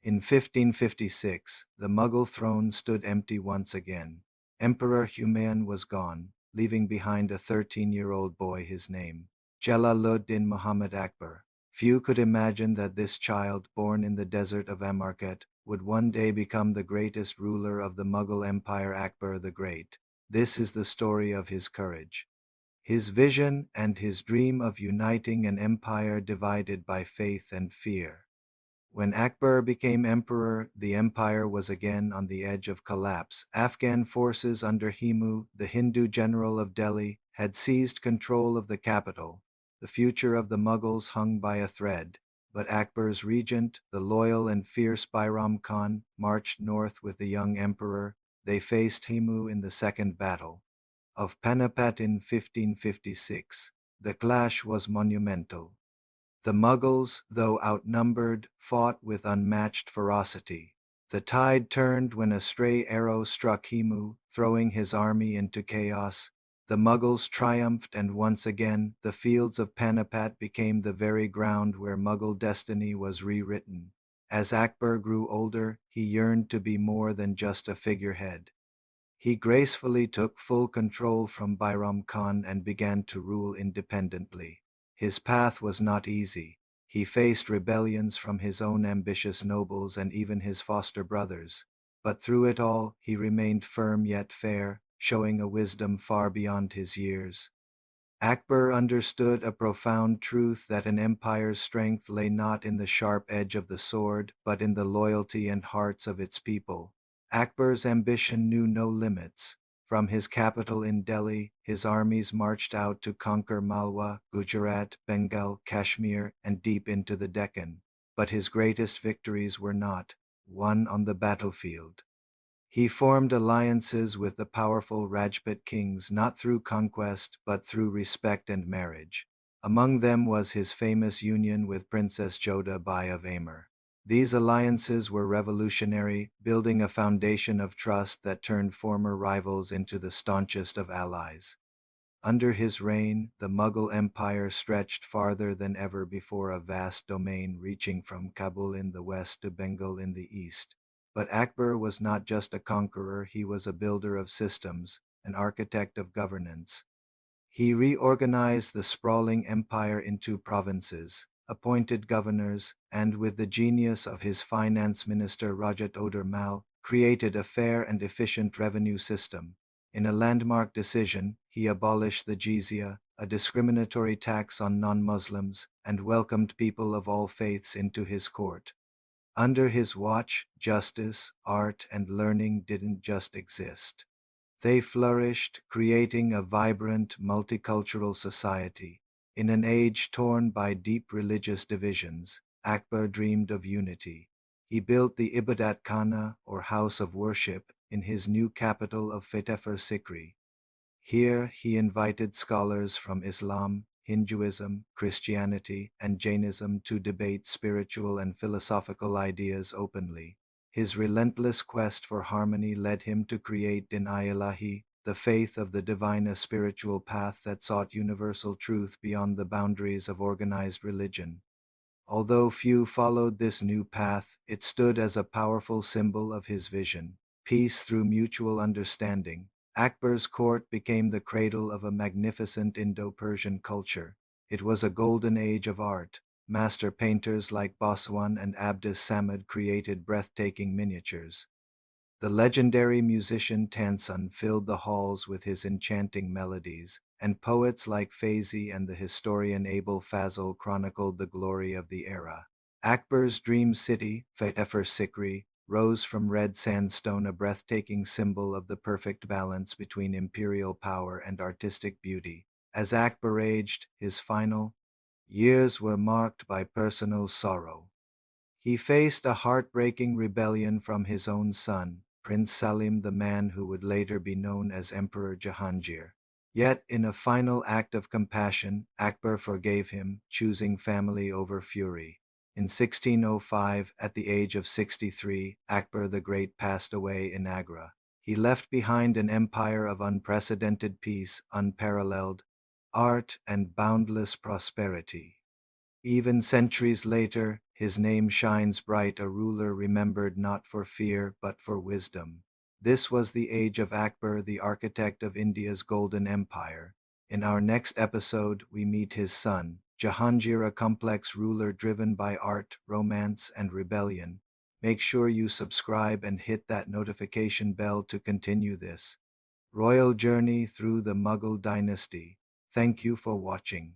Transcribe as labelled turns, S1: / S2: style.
S1: In 1556, the Mughal throne stood empty once again. Emperor Humayun was gone, leaving behind a 13-year-old boy, his name Jalal-ud-Din Muhammad Akbar. Few could imagine that this child, born in the desert of Amarkat, would one day become the greatest ruler of the Mughal Empire, Akbar the Great. This is the story of his courage, his vision, and his dream of uniting an empire divided by faith and fear. When Akbar became emperor, the empire was again on the edge of collapse. Afghan forces under Himu, the Hindu general of Delhi, had seized control of the capital. The future of the Mughals hung by a thread, but Akbar's regent, the loyal and fierce Bairam Khan, marched north with the young emperor. They faced Himu in the Second Battle of Panipat in 1556. The clash was monumental. The Mughals, though outnumbered, fought with unmatched ferocity. The tide turned when a stray arrow struck Himu, throwing his army into chaos. The Mughals triumphed, and once again the fields of Panipat became the very ground where Mughal destiny was rewritten. As Akbar grew older, he yearned to be more than just a figurehead. He gracefully took full control from Bairam Khan and began to rule independently. His path was not easy. He faced rebellions from his own ambitious nobles and even his foster brothers. But through it all, he remained firm yet fair, showing a wisdom far beyond his years. Akbar understood a profound truth, that an empire's strength lay not in the sharp edge of the sword, but in the loyalty and hearts of its people. Akbar's ambition knew no limits. From his capital in Delhi, his armies marched out to conquer Malwa, Gujarat, Bengal, Kashmir, and deep into the Deccan. But his greatest victories were not won on the battlefield. He formed alliances with the powerful Rajput kings not through conquest but through respect and marriage. Among them was his famous union with Princess Jodha Bai of Amber. These alliances were revolutionary, building a foundation of trust that turned former rivals into the staunchest of allies. Under his reign, the Mughal Empire stretched farther than ever before, a vast domain reaching from Kabul in the west to Bengal in the east. But Akbar was not just a conqueror, he was a builder of systems, an architect of governance. He reorganized the sprawling empire into provinces, appointed governors, and with the genius of his finance minister Rajat Mal, created a fair and efficient revenue system. In a landmark decision, he abolished the jizya, a discriminatory tax on non-Muslims, and welcomed people of all faiths into his court. Under his watch, justice, art, and learning didn't just exist. They flourished, creating a vibrant, multicultural society. In an age torn by deep religious divisions, Akbar dreamed of unity. He built the Ibadat Khana, or house of worship, in his new capital of Fatehpur Sikri. Here he invited scholars from Islam, Hinduism, Christianity, and Jainism to debate spiritual and philosophical ideas openly. His relentless quest for harmony led him to create Din-i-Ilahi, the faith of the divine, a spiritual path that sought universal truth beyond the boundaries of organized religion. Although few followed this new path, it stood as a powerful symbol of his vision: peace through mutual understanding. Akbar's court became the cradle of a magnificent Indo-Persian culture. It was a golden age of art. Master painters like Baswan and Abdus Samad created breathtaking miniatures. The legendary musician Tansun filled the halls with his enchanting melodies, and poets like Faizi and the historian Abul Fazl chronicled the glory of the era. Akbar's dream city, Fatehpur Sikri, rose from red sandstone, a breathtaking symbol of the perfect balance between imperial power and artistic beauty. As Akbar aged, his final years were marked by personal sorrow. He faced a heartbreaking rebellion from his own son, Prince Salim, the man who would later be known as Emperor Jahangir. Yet, in a final act of compassion, Akbar forgave him, choosing family over fury. In 1605, at the age of 63, Akbar the Great passed away in Agra. He left behind an empire of unprecedented peace, unparalleled art, and boundless prosperity. Even centuries later, his name shines bright, a ruler remembered not for fear but for wisdom. This was the age of Akbar, the architect of India's golden empire. In our next episode, we meet his son, Jahangir, a complex ruler driven by art, romance, and rebellion. Make sure you subscribe and hit that notification bell to continue this royal journey through the Mughal dynasty. Thank you for watching.